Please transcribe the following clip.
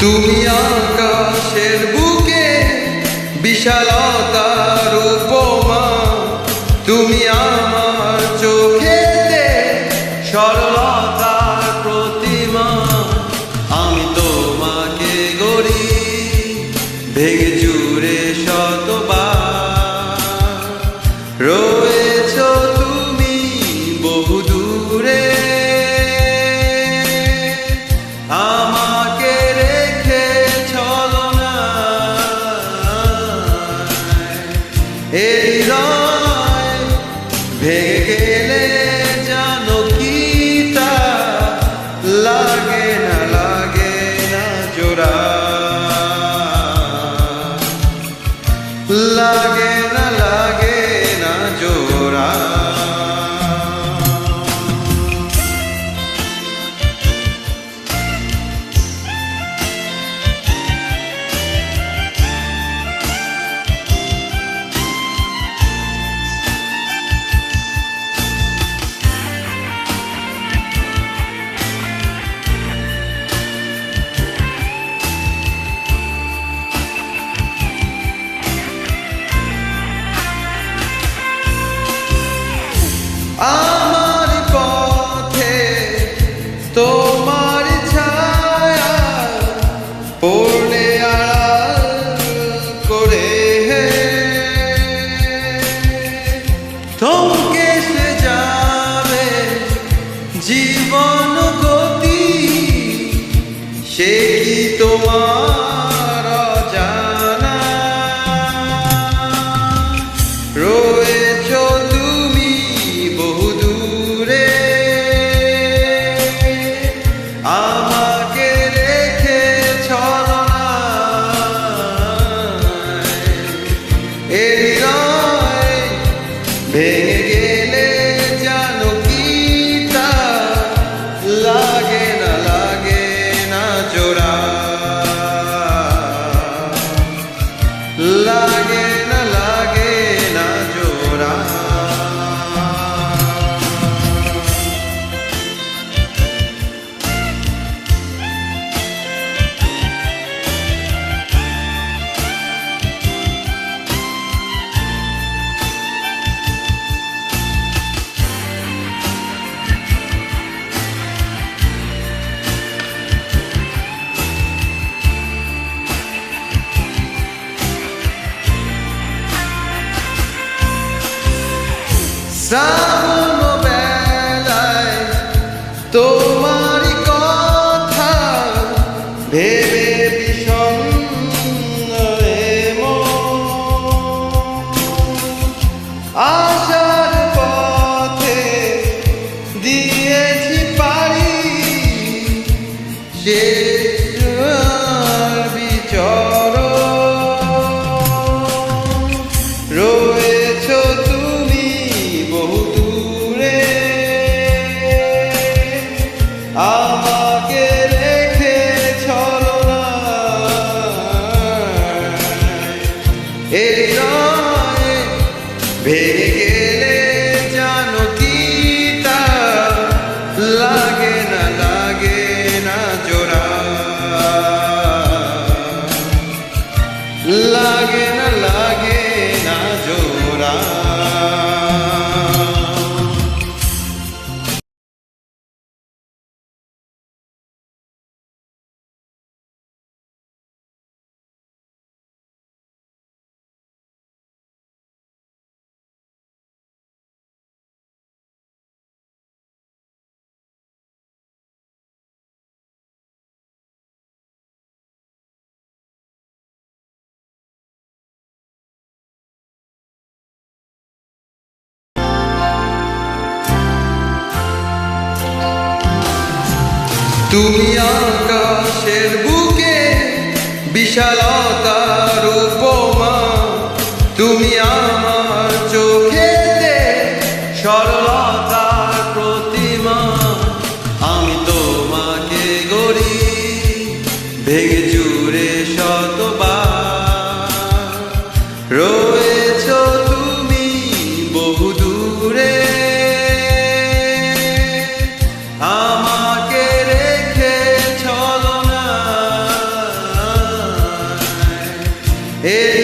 তুমি আকাশের বুকে বিশালতার উপমা, তুমি আমার চোখেতে সরলতার প্রতিমা। আমি তোমাকে গড়ি ভেঙে চুরে শতবার, রয়েছ তুমি বহু দূরে, আমাকে রেখে চলো না। এই হৃদয় ভেঙে গেলে জানো কি তা লাগে না, লাগে না জোড়া, লাগে না, লাগে না জোড়া। আমার পথে তোমার ছায়া পড়লে আড়াল করে, থমকে সে যাবে জীবন গতি, সে কি তোমার অজানা? রয়েছ তুমি বহু দূরে, আমাকে রেখে চলো না। এই হৃদয় ভেঙে গেলে জানো কি তা লাগে না, লাগে না জোড়া, লাগে না, লাগে না জোড়া। শ্রাবণ বেলায় তোমারই কথা ভেবে বিষণ্ণ এ মন, আশার পথে দিয়েছি পারি শেষ বিচরণ, রয়েছ তুমি বহু দূরে, আমাকে রেখে চলো না। এই হৃদয় ভেঙে গেলে জানো কি তা লাগে না, লাগে না জোড়া, লাগে না, লাগে না জোড়া। তুমি আকাশের বুকে বিশালতার উপমা, তুমি আমার চোখেতে সরলতার প্রতিমা। আমি তোমাকে গড়ি ভেঙে চুরে শতবার, রয়েছ তুমি বহু দূরে, আমাকে রেখে চলো না। এ